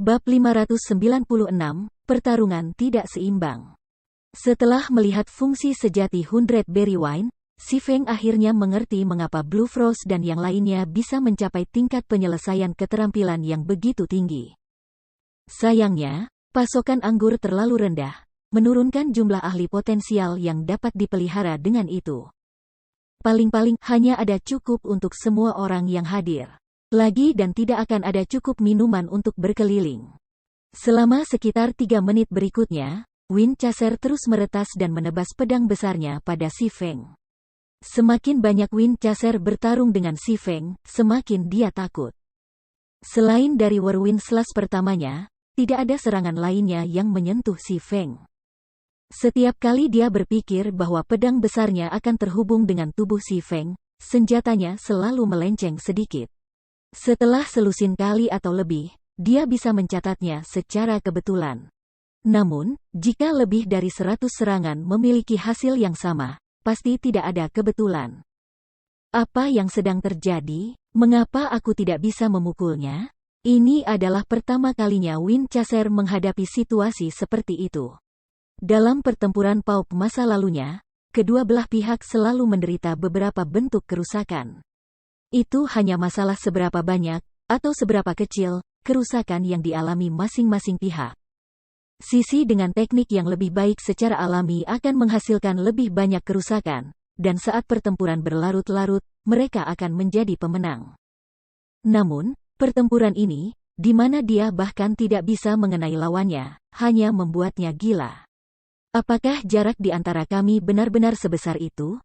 Bab 596, Pertarungan Tidak Seimbang. Setelah melihat fungsi sejati 100 Berry Wine, Si Feng akhirnya mengerti mengapa Blue Frost dan yang lainnya bisa mencapai tingkat penyelesaian keterampilan yang begitu tinggi. Sayangnya, pasokan anggur terlalu rendah, menurunkan jumlah ahli potensial yang dapat dipelihara dengan itu. Paling-paling hanya ada cukup untuk semua orang yang hadir. Lagi dan tidak akan ada cukup minuman untuk berkeliling. Selama sekitar 3 menit berikutnya, Winchester terus meretas dan menebas pedang besarnya pada Si Feng. Semakin banyak Winchester bertarung dengan Si Feng, semakin dia takut. Selain dari whirlwind slash pertamanya, tidak ada serangan lainnya yang menyentuh Si Feng. Setiap kali dia berpikir bahwa pedang besarnya akan terhubung dengan tubuh Si Feng, senjatanya selalu melenceng sedikit. Setelah selusin kali atau lebih, dia bisa mencatatnya secara kebetulan. Namun, jika lebih dari 100 serangan memiliki hasil yang sama, pasti tidak ada kebetulan. Apa yang sedang terjadi? Mengapa aku tidak bisa memukulnya? Ini adalah pertama kalinya Winchester menghadapi situasi seperti itu. Dalam pertempuran paup masa lalunya, kedua belah pihak selalu menderita beberapa bentuk kerusakan. Itu hanya masalah seberapa banyak, atau seberapa kecil, kerusakan yang dialami masing-masing pihak. Sisi dengan teknik yang lebih baik secara alami akan menghasilkan lebih banyak kerusakan, dan saat pertempuran berlarut-larut, mereka akan menjadi pemenang. Namun, pertempuran ini, di mana dia bahkan tidak bisa mengenai lawannya, hanya membuatnya gila. Apakah jarak di antara kami benar-benar sebesar itu?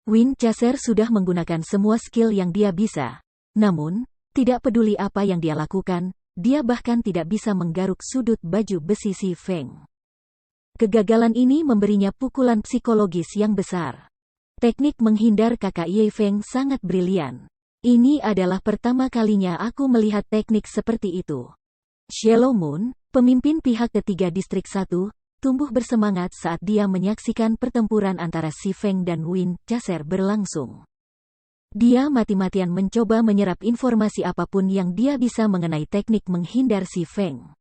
Winchester sudah menggunakan semua skill yang dia bisa. Namun, tidak peduli apa yang dia lakukan, dia bahkan tidak bisa menggaruk sudut baju besi Si Feng. Kegagalan ini memberinya pukulan psikologis yang besar. Teknik menghindar kakak Ye Feng sangat brilian. Ini adalah pertama kalinya aku melihat teknik seperti itu. Shallow Moon, pemimpin pihak ketiga Distrik 1, tumbuh bersemangat saat dia menyaksikan pertempuran antara Si Feng dan Winchester berlangsung. Dia mati-matian mencoba menyerap informasi apapun yang dia bisa mengenai teknik menghindar Si Feng.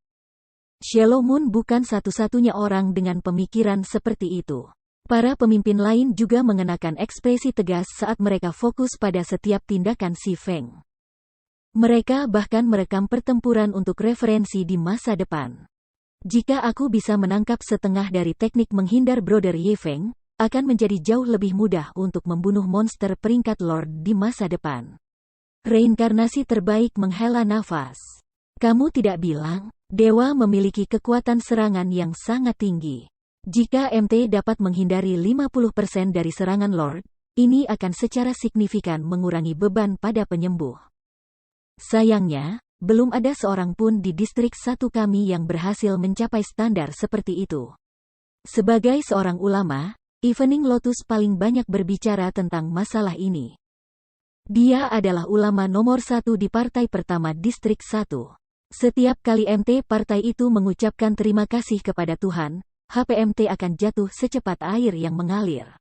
Shallow Moon bukan satu-satunya orang dengan pemikiran seperti itu. Para pemimpin lain juga mengenakan ekspresi tegas saat mereka fokus pada setiap tindakan Si Feng. Mereka bahkan merekam pertempuran untuk referensi di masa depan. Jika aku bisa menangkap setengah dari teknik menghindar Brother Ye Feng, akan menjadi jauh lebih mudah untuk membunuh monster peringkat Lord di masa depan. Reinkarnasi terbaik menghela nafas. Kamu tidak bilang, dewa memiliki kekuatan serangan yang sangat tinggi. Jika MT dapat menghindari 50% dari serangan Lord, ini akan secara signifikan mengurangi beban pada penyembuh. Sayangnya, belum ada seorang pun di Distrik 1 kami yang berhasil mencapai standar seperti itu. Sebagai seorang ulama, Evening Lotus paling banyak berbicara tentang masalah ini. Dia adalah ulama nomor 1 di partai pertama Distrik 1. Setiap kali MT partai itu mengucapkan terima kasih kepada Tuhan, HPMT akan jatuh secepat air yang mengalir.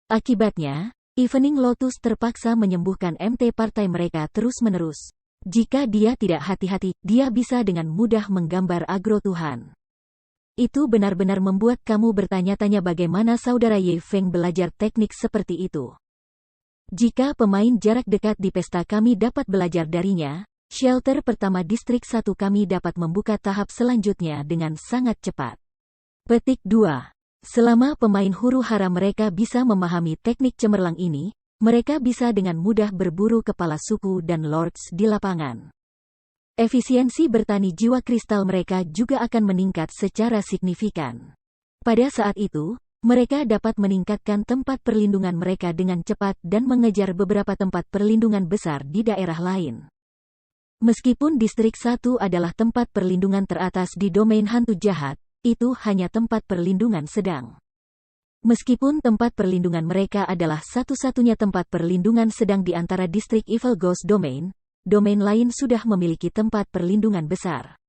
Akibatnya, Evening Lotus terpaksa menyembuhkan MT partai mereka terus-menerus. Jika dia tidak hati-hati, dia bisa dengan mudah menggambar agro Tuhan. Itu benar-benar membuat kamu bertanya-tanya bagaimana saudara Ye Feng belajar teknik seperti itu. Jika pemain jarak dekat di pesta kami dapat belajar darinya, shelter pertama Distrik 1 kami dapat membuka tahap selanjutnya dengan sangat cepat. Petik 2. Selama pemain huru-hara mereka bisa memahami teknik cemerlang ini, mereka bisa dengan mudah berburu kepala suku dan lords di lapangan. Efisiensi bertani jiwa kristal mereka juga akan meningkat secara signifikan. Pada saat itu, mereka dapat meningkatkan tempat perlindungan mereka dengan cepat dan mengejar beberapa tempat perlindungan besar di daerah lain. Meskipun Distrik 1 adalah tempat perlindungan teratas di domain hantu jahat, itu hanya tempat perlindungan sedang. Meskipun tempat perlindungan mereka adalah satu-satunya tempat perlindungan sedang di antara Distrik Evil Ghost Domain, domain lain sudah memiliki tempat perlindungan besar.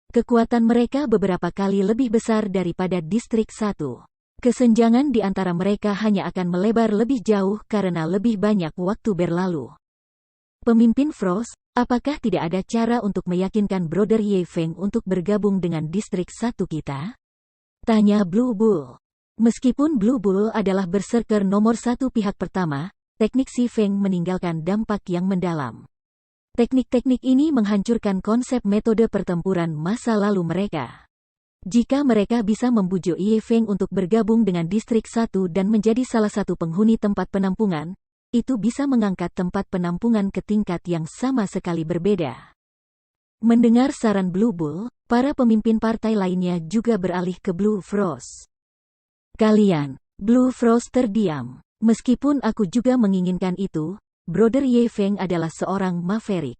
Kekuatan mereka beberapa kali lebih besar daripada Distrik 1. Kesenjangan di antara mereka hanya akan melebar lebih jauh karena lebih banyak waktu berlalu. Pemimpin Frost, Apakah tidak ada cara untuk meyakinkan Brother Ye Feng untuk bergabung dengan distrik 1 kita? Tanya Blue Bull. Meskipun Blue Bull adalah berserker nomor 1 pihak pertama, teknik Si Feng meninggalkan dampak yang mendalam. Teknik-teknik ini menghancurkan konsep metode pertempuran masa lalu mereka. Jika mereka bisa membujuk Ye Feng untuk bergabung dengan distrik 1 dan menjadi salah satu penghuni tempat penampungan, itu bisa mengangkat tempat penampungan ke tingkat yang sama sekali berbeda. Mendengar saran Blue Bull, para pemimpin partai lainnya juga beralih ke Blue Frost. Kalian, Blue Frost terdiam. Meskipun aku juga menginginkan itu, Brother Ye Feng adalah seorang Maverick.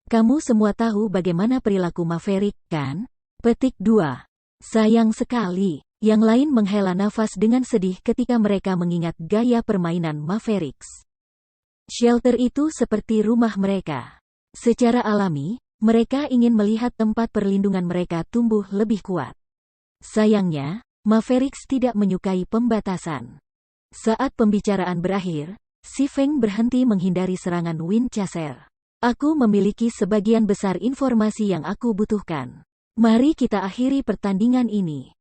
Kamu semua tahu bagaimana perilaku Maverick, kan? Petik 2. Sayang sekali, yang lain menghela nafas dengan sedih ketika mereka mengingat gaya permainan Mavericks. Shelter itu seperti rumah mereka. Secara alami, mereka ingin melihat tempat perlindungan mereka tumbuh lebih kuat. Sayangnya, Mavericks tidak menyukai pembatasan. Saat pembicaraan berakhir, Si Feng berhenti menghindari serangan Winchester. Aku memiliki sebagian besar informasi yang aku butuhkan. Mari kita akhiri pertandingan ini.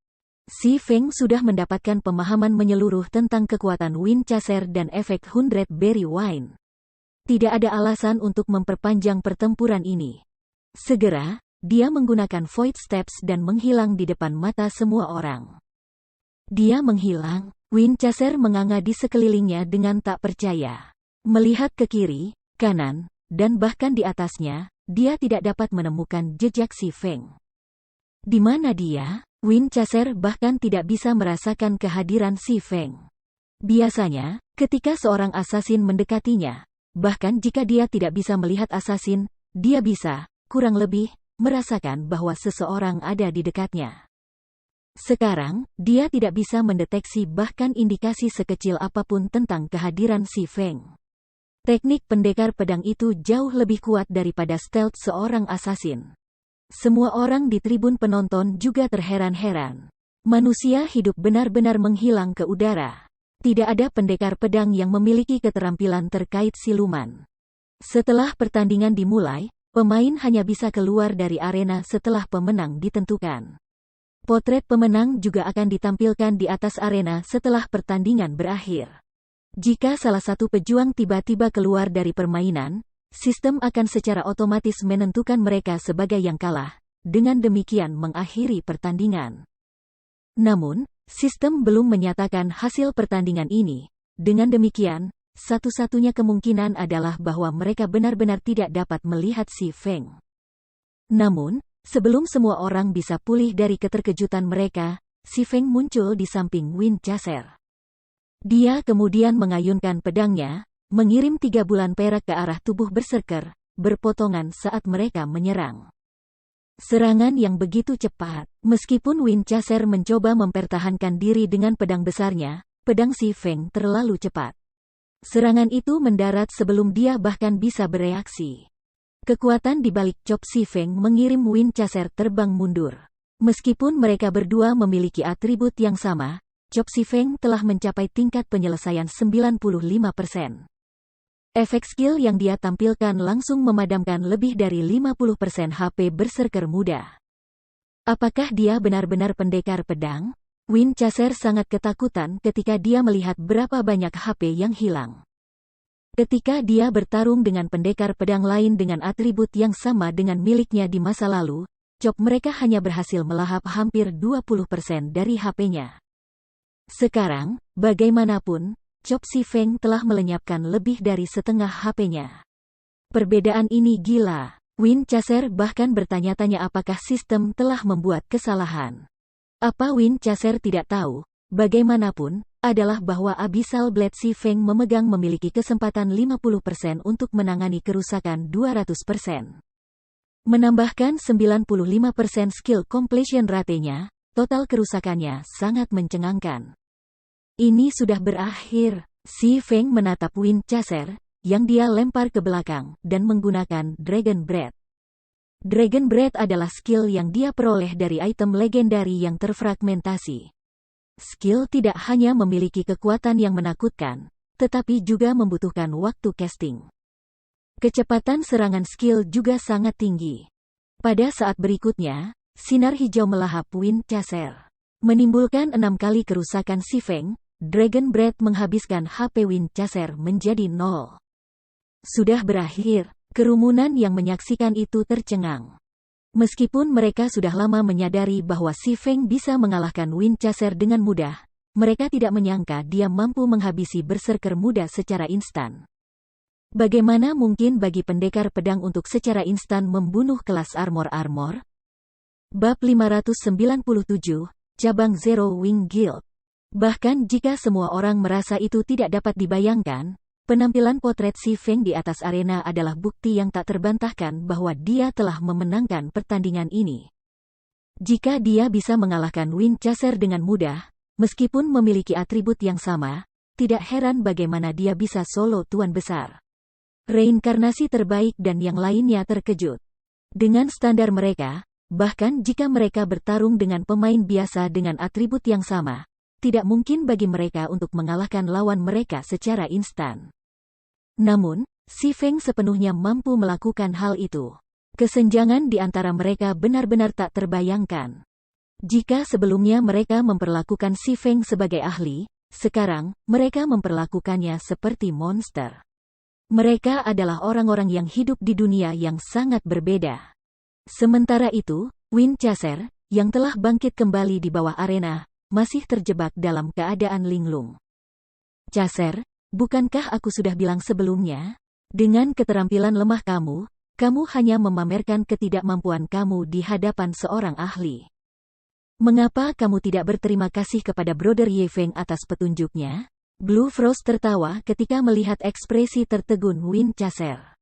Si Feng sudah mendapatkan pemahaman menyeluruh tentang kekuatan Winchester dan efek 100 Berry Wine. Tidak ada alasan untuk memperpanjang pertempuran ini. Segera, dia menggunakan Void Steps dan menghilang di depan mata semua orang. Dia menghilang, Winchester menganga di sekelilingnya dengan tak percaya. Melihat ke kiri, kanan, dan bahkan di atasnya, dia tidak dapat menemukan jejak Si Feng. Di mana dia? Winchester bahkan tidak bisa merasakan kehadiran Si Feng. Biasanya, ketika seorang asasin mendekatinya, bahkan jika dia tidak bisa melihat asasin, dia bisa, kurang lebih, merasakan bahwa seseorang ada di dekatnya. Sekarang, dia tidak bisa mendeteksi bahkan indikasi sekecil apapun tentang kehadiran Si Feng. Teknik pendekar pedang itu jauh lebih kuat daripada stealth seorang asasin. Semua orang di tribun penonton juga terheran-heran. Manusia hidup benar-benar menghilang ke udara. Tidak ada pendekar pedang yang memiliki keterampilan terkait siluman. Setelah pertandingan dimulai, pemain hanya bisa keluar dari arena setelah pemenang ditentukan. Potret pemenang juga akan ditampilkan di atas arena setelah pertandingan berakhir. Jika salah satu pejuang tiba-tiba keluar dari permainan, sistem akan secara otomatis menentukan mereka sebagai yang kalah, dengan demikian mengakhiri pertandingan. Namun, sistem belum menyatakan hasil pertandingan ini. Dengan demikian, satu-satunya kemungkinan adalah bahwa mereka benar-benar tidak dapat melihat Si Feng. Namun, sebelum semua orang bisa pulih dari keterkejutan mereka, Si Feng muncul di samping Winchester. Dia kemudian mengayunkan pedangnya, mengirim 3 bulan perak ke arah tubuh berserker, berpotongan saat mereka menyerang. Serangan yang begitu cepat, meskipun Winchester mencoba mempertahankan diri dengan pedang besarnya, pedang Si Feng terlalu cepat. Serangan itu mendarat sebelum dia bahkan bisa bereaksi. Kekuatan di balik chop Si Feng mengirim Winchester terbang mundur. Meskipun mereka berdua memiliki atribut yang sama, chop Si Feng telah mencapai tingkat penyelesaian 95%. Efek skill yang dia tampilkan langsung memadamkan lebih dari 50% HP berserker muda. Apakah dia benar-benar pendekar pedang? Winchester sangat ketakutan ketika dia melihat berapa banyak HP yang hilang. Ketika dia bertarung dengan pendekar pedang lain dengan atribut yang sama dengan miliknya di masa lalu, chop mereka hanya berhasil melahap hampir 20% dari HP-nya. Sekarang, bagaimanapun, chop Si Feng telah melenyapkan lebih dari setengah HP-nya. Perbedaan ini gila. Winchester bahkan bertanya-tanya apakah sistem telah membuat kesalahan. Apa Winchester tidak tahu, bagaimanapun, adalah bahwa Abyssal Blade Si Feng memiliki kesempatan 50% untuk menangani kerusakan 200%. Menambahkan 95% skill completion rate-nya, total kerusakannya sangat mencengangkan. Ini sudah berakhir. Si Feng menatap Winchester, yang dia lempar ke belakang, dan menggunakan Dragon Breath. Dragon Breath adalah skill yang dia peroleh dari item legendari yang terfragmentasi. Skill tidak hanya memiliki kekuatan yang menakutkan, tetapi juga membutuhkan waktu casting. Kecepatan serangan skill juga sangat tinggi. Pada saat berikutnya, sinar hijau melahap Wind Chaser. Menimbulkan 6 kali kerusakan Si Feng, Dragon Breath menghabiskan HP Wind Chaser menjadi 0. Sudah berakhir, kerumunan yang menyaksikan itu tercengang. Meskipun mereka sudah lama menyadari bahwa Si Feng bisa mengalahkan Wind Chaser dengan mudah, mereka tidak menyangka dia mampu menghabisi berserker muda secara instan. Bagaimana mungkin bagi pendekar pedang untuk secara instan membunuh kelas armor? Bab 597, Cabang Zero Wing Guild. Bahkan jika semua orang merasa itu tidak dapat dibayangkan, penampilan potret Si Feng di atas arena adalah bukti yang tak terbantahkan bahwa dia telah memenangkan pertandingan ini. Jika dia bisa mengalahkan Wind Chaser dengan mudah, meskipun memiliki atribut yang sama, tidak heran bagaimana dia bisa solo tuan besar. Reinkarnasi terbaik dan yang lainnya terkejut. Dengan standar mereka, bahkan jika mereka bertarung dengan pemain biasa dengan atribut yang sama, tidak mungkin bagi mereka untuk mengalahkan lawan mereka secara instan. Namun, Si Feng sepenuhnya mampu melakukan hal itu. Kesenjangan di antara mereka benar-benar tak terbayangkan. Jika sebelumnya mereka memperlakukan Si Feng sebagai ahli, sekarang mereka memperlakukannya seperti monster. Mereka adalah orang-orang yang hidup di dunia yang sangat berbeda. Sementara itu, Wind Chaser, yang telah bangkit kembali di bawah arena, masih terjebak dalam keadaan linglung. Chaser, bukankah aku sudah bilang sebelumnya? Dengan keterampilan lemah kamu hanya memamerkan ketidakmampuan kamu di hadapan seorang ahli. Mengapa kamu tidak berterima kasih kepada Brother Ye Feng atas petunjuknya? Blue Frost tertawa ketika melihat ekspresi tertegun Wind Chaser.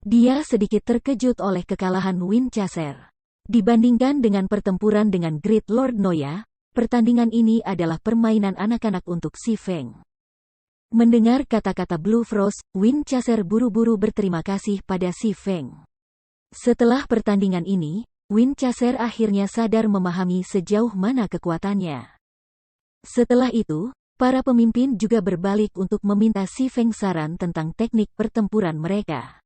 Dia sedikit terkejut oleh kekalahan Wind Chaser. Dibandingkan dengan pertempuran dengan Great Lord Noya, pertandingan ini adalah permainan anak-anak untuk Si Feng. Mendengar kata-kata Blue Frost, Wind Chaser buru-buru berterima kasih pada Si Feng. Setelah pertandingan ini, Wind Chaser akhirnya sadar memahami sejauh mana kekuatannya. Setelah itu, para pemimpin juga berbalik untuk meminta Si Feng saran tentang teknik pertempuran mereka.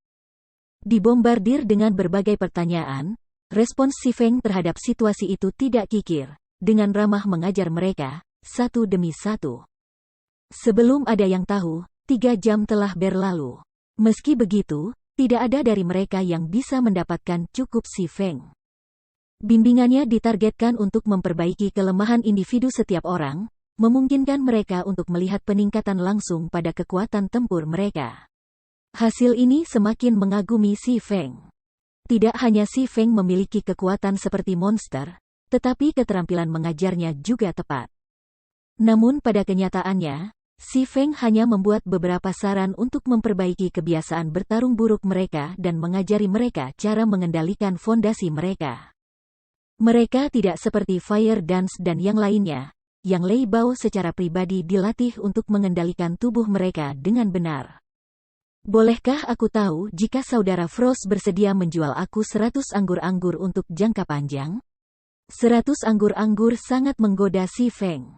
Dibombardir dengan berbagai pertanyaan, respons Si Feng terhadap situasi itu tidak kikir, dengan ramah mengajar mereka, satu demi satu. Sebelum ada yang tahu, 3 jam telah berlalu. Meski begitu, tidak ada dari mereka yang bisa mendapatkan cukup Si Feng. Bimbingannya ditargetkan untuk memperbaiki kelemahan individu setiap orang, memungkinkan mereka untuk melihat peningkatan langsung pada kekuatan tempur mereka. Hasil ini semakin mengagumi Si Feng. Tidak hanya Si Feng memiliki kekuatan seperti monster, tetapi keterampilan mengajarnya juga tepat. Namun pada kenyataannya, Si Feng hanya membuat beberapa saran untuk memperbaiki kebiasaan bertarung buruk mereka dan mengajari mereka cara mengendalikan fondasi mereka. Mereka tidak seperti Fire Dance dan yang lainnya, yang Lei Bao secara pribadi dilatih untuk mengendalikan tubuh mereka dengan benar. Bolehkah aku tahu jika Saudara Frost bersedia menjual aku 100 anggur-anggur untuk jangka panjang? 100 anggur-anggur sangat menggoda Si Feng.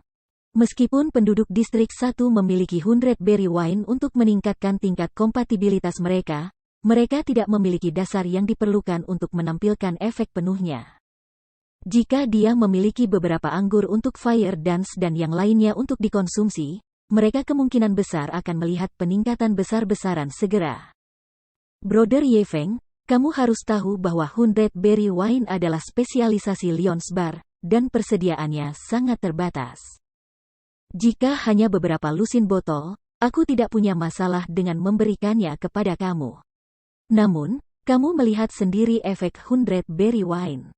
Meskipun penduduk distrik 1 memiliki 100 berry wine untuk meningkatkan tingkat kompatibilitas mereka, mereka tidak memiliki dasar yang diperlukan untuk menampilkan efek penuhnya. Jika dia memiliki beberapa anggur untuk Fire Dance dan yang lainnya untuk dikonsumsi, mereka kemungkinan besar akan melihat peningkatan besar-besaran segera. Brother Ye Feng, kamu harus tahu bahwa 100 berry wine adalah spesialisasi Lion's Bar, dan persediaannya sangat terbatas. Jika hanya beberapa lusin botol, aku tidak punya masalah dengan memberikannya kepada kamu. Namun, kamu melihat sendiri efek 100 berry wine.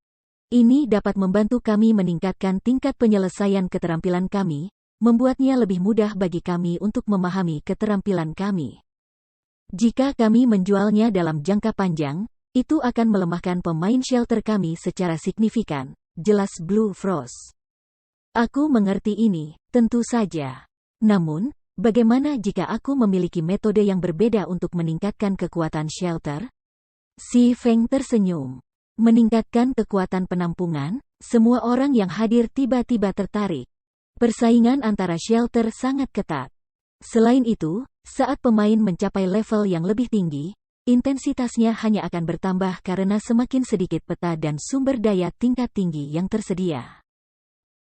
Ini dapat membantu kami meningkatkan tingkat penyelesaian keterampilan kami, membuatnya lebih mudah bagi kami untuk memahami keterampilan kami. Jika kami menjualnya dalam jangka panjang, itu akan melemahkan pemain shelter kami secara signifikan, jelas Blue Frost. Aku mengerti ini, tentu saja. Namun, bagaimana jika aku memiliki metode yang berbeda untuk meningkatkan kekuatan shelter? Si Feng tersenyum. Meningkatkan kekuatan penampungan, semua orang yang hadir tiba-tiba tertarik. Persaingan antara shelter sangat ketat. Selain itu, saat pemain mencapai level yang lebih tinggi, intensitasnya hanya akan bertambah karena semakin sedikit peta dan sumber daya tingkat tinggi yang tersedia.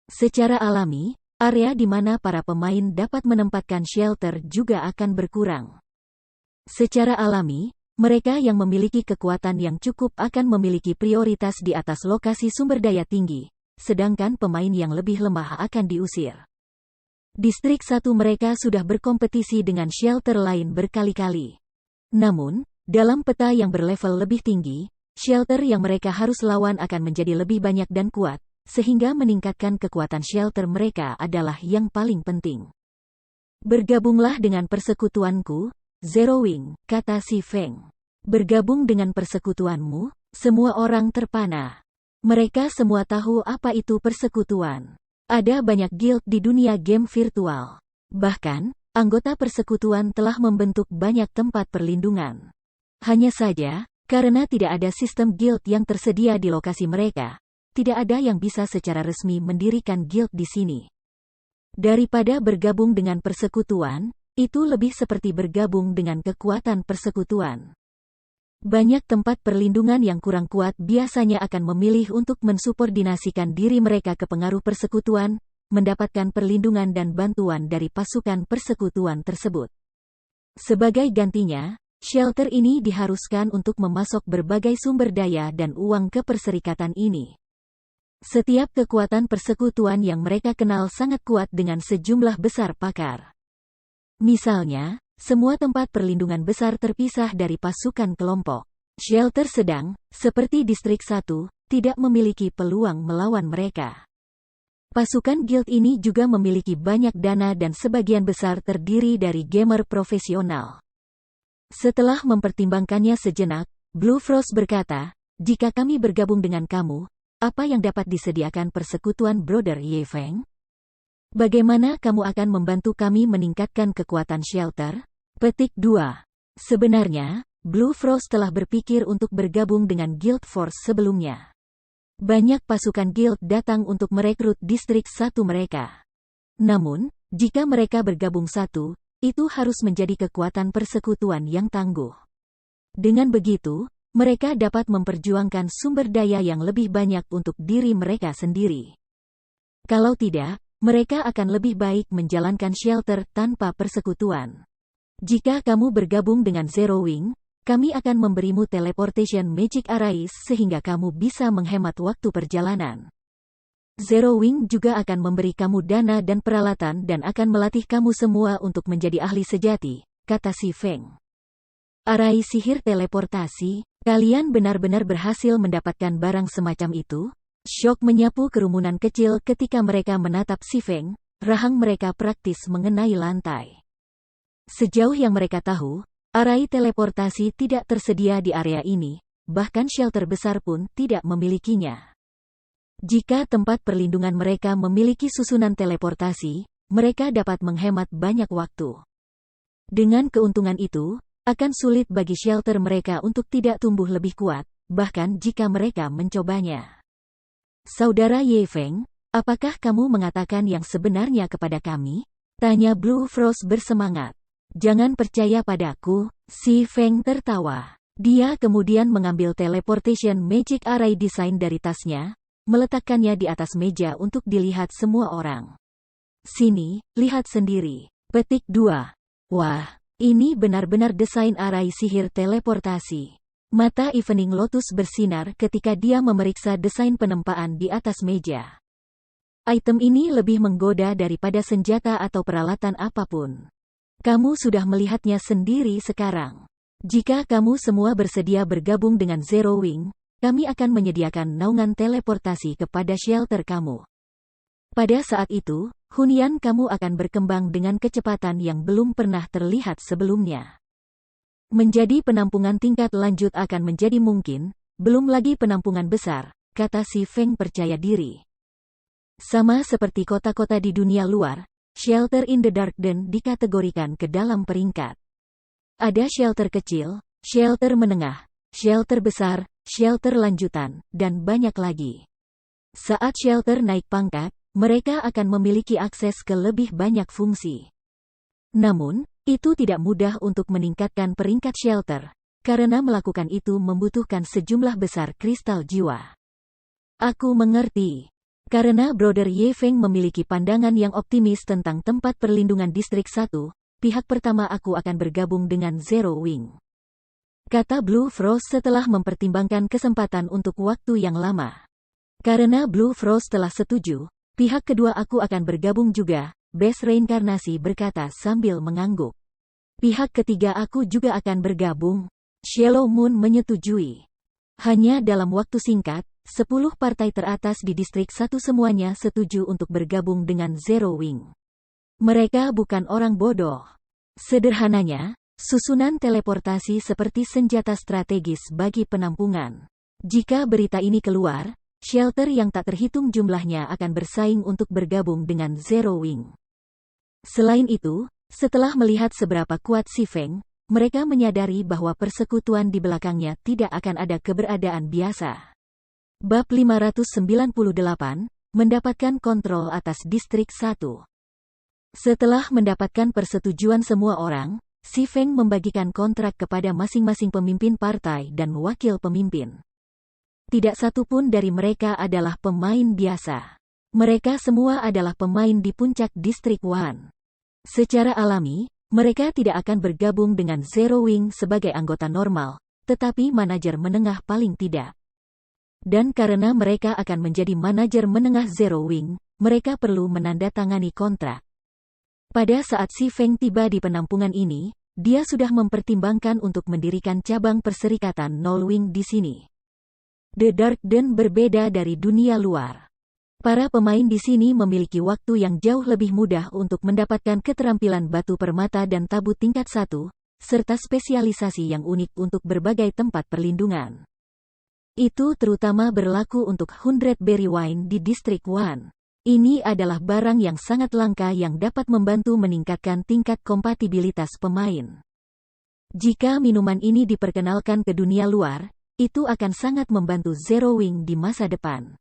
Secara alami, area di mana para pemain dapat menempatkan shelter juga akan berkurang. Secara alami, mereka yang memiliki kekuatan yang cukup akan memiliki prioritas di atas lokasi sumber daya tinggi, sedangkan pemain yang lebih lemah akan diusir. Distrik 1 mereka sudah berkompetisi dengan shelter lain berkali-kali. Namun, dalam peta yang berlevel lebih tinggi, shelter yang mereka harus lawan akan menjadi lebih banyak dan kuat, sehingga meningkatkan kekuatan shelter mereka adalah yang paling penting. Bergabunglah dengan persekutuanku, Zero Wing, kata si Feng. Bergabung dengan persekutuanmu, semua orang terpana. Mereka semua tahu apa itu persekutuan. Ada banyak guild di dunia game virtual. Bahkan, anggota persekutuan telah membentuk banyak tempat perlindungan. Hanya saja, karena tidak ada sistem guild yang tersedia di lokasi mereka, tidak ada yang bisa secara resmi mendirikan guild di sini. Daripada bergabung dengan persekutuan, itu lebih seperti bergabung dengan kekuatan persekutuan. Banyak tempat perlindungan yang kurang kuat biasanya akan memilih untuk mensubordinasikan diri mereka ke pengaruh persekutuan, mendapatkan perlindungan dan bantuan dari pasukan persekutuan tersebut. Sebagai gantinya, shelter ini diharuskan untuk memasok berbagai sumber daya dan uang ke perserikatan ini. Setiap kekuatan persekutuan yang mereka kenal sangat kuat dengan sejumlah besar pakar. Misalnya, semua tempat perlindungan besar terpisah dari pasukan kelompok. Shelter sedang, seperti Distrik 1, tidak memiliki peluang melawan mereka. Pasukan guild ini juga memiliki banyak dana dan sebagian besar terdiri dari gamer profesional. Setelah mempertimbangkannya sejenak, Blue Frost berkata, "Jika kami bergabung dengan kamu, apa yang dapat disediakan persekutuan Brother Ye Feng? Bagaimana kamu akan membantu kami meningkatkan kekuatan shelter?" Petik 2. Sebenarnya, Blue Frost telah berpikir untuk bergabung dengan Guild Force sebelumnya. Banyak pasukan guild datang untuk merekrut Distrik 1 mereka. Namun, jika mereka bergabung satu, itu harus menjadi kekuatan persekutuan yang tangguh. Dengan begitu, mereka dapat memperjuangkan sumber daya yang lebih banyak untuk diri mereka sendiri. Kalau tidak, mereka akan lebih baik menjalankan shelter tanpa persekutuan. Jika kamu bergabung dengan Zero Wing, kami akan memberimu teleportation magic arrays sehingga kamu bisa menghemat waktu perjalanan. Zero Wing juga akan memberi kamu dana dan peralatan dan akan melatih kamu semua untuk menjadi ahli sejati, kata si Feng. Arai sihir teleportasi, kalian benar-benar berhasil mendapatkan barang semacam itu? Syok menyapu kerumunan kecil ketika mereka menatap si Feng, rahang mereka praktis mengenai lantai. Sejauh yang mereka tahu, arai teleportasi tidak tersedia di area ini, bahkan shelter besar pun tidak memilikinya. Jika tempat perlindungan mereka memiliki susunan teleportasi, mereka dapat menghemat banyak waktu. Dengan keuntungan itu, akan sulit bagi shelter mereka untuk tidak tumbuh lebih kuat, bahkan jika mereka mencobanya. Saudara Ye Feng, apakah kamu mengatakan yang sebenarnya kepada kami? Tanya Blue Frost bersemangat. Jangan percaya padaku, si Feng tertawa. Dia kemudian mengambil teleportation magic array design dari tasnya, meletakkannya di atas meja untuk dilihat semua orang. Sini, lihat sendiri. Petik 2. Wah, ini benar-benar desain arai sihir teleportasi. Mata Evening Lotus bersinar ketika dia memeriksa desain penempaan di atas meja. Item ini lebih menggoda daripada senjata atau peralatan apapun. Kamu sudah melihatnya sendiri sekarang. Jika kamu semua bersedia bergabung dengan Zero Wing, kami akan menyediakan naungan teleportasi kepada shelter kamu. Pada saat itu, hunian kamu akan berkembang dengan kecepatan yang belum pernah terlihat sebelumnya. Menjadi penampungan tingkat lanjut akan menjadi mungkin, belum lagi penampungan besar, kata si Feng percaya diri. Sama seperti kota-kota di dunia luar, shelter in the Dark Den dikategorikan ke dalam peringkat. Ada shelter kecil, shelter menengah, shelter besar, shelter lanjutan, dan banyak lagi. Saat shelter naik pangkat, mereka akan memiliki akses ke lebih banyak fungsi. Namun, itu tidak mudah untuk meningkatkan peringkat shelter, karena melakukan itu membutuhkan sejumlah besar kristal jiwa. Aku mengerti. Karena Brother Ye Feng memiliki pandangan yang optimis tentang tempat perlindungan Distrik 1, pihak pertama aku akan bergabung dengan Zero Wing. Kata Blue Frost setelah mempertimbangkan kesempatan untuk waktu yang lama. Karena Blue Frost telah setuju, pihak kedua aku akan bergabung juga, Best Reinkarnasi berkata sambil mengangguk. Pihak ketiga aku juga akan bergabung. Shallow Moon menyetujui. Hanya dalam waktu singkat, 10 partai teratas di Distrik 1 semuanya setuju untuk bergabung dengan Zero Wing. Mereka bukan orang bodoh. Sederhananya, susunan teleportasi seperti senjata strategis bagi penampungan. Jika berita ini keluar, shelter yang tak terhitung jumlahnya akan bersaing untuk bergabung dengan Zero Wing. Selain itu, setelah melihat seberapa kuat Si Feng, mereka menyadari bahwa persekutuan di belakangnya tidak akan ada keberadaan biasa. Bab 598, mendapatkan kontrol atas Distrik 1. Setelah mendapatkan persetujuan semua orang, Si Feng membagikan kontrak kepada masing-masing pemimpin partai dan wakil pemimpin. Tidak satu pun dari mereka adalah pemain biasa. Mereka semua adalah pemain di puncak Distrik 1. Secara alami, mereka tidak akan bergabung dengan Zero Wing sebagai anggota normal, tetapi manajer menengah paling tidak. Dan karena mereka akan menjadi manajer menengah Zero Wing, mereka perlu menandatangani kontrak. Pada saat Si Feng tiba di penampungan ini, dia sudah mempertimbangkan untuk mendirikan cabang perserikatan Nol Wing di sini. The Dark Den berbeda dari dunia luar. Para pemain di sini memiliki waktu yang jauh lebih mudah untuk mendapatkan keterampilan batu permata dan tabu tingkat 1, serta spesialisasi yang unik untuk berbagai tempat perlindungan. Itu terutama berlaku untuk 100 Berry Wine di Distrik 1. Ini adalah barang yang sangat langka yang dapat membantu meningkatkan tingkat kompatibilitas pemain. Jika minuman ini diperkenalkan ke dunia luar, itu akan sangat membantu Zero Wing di masa depan.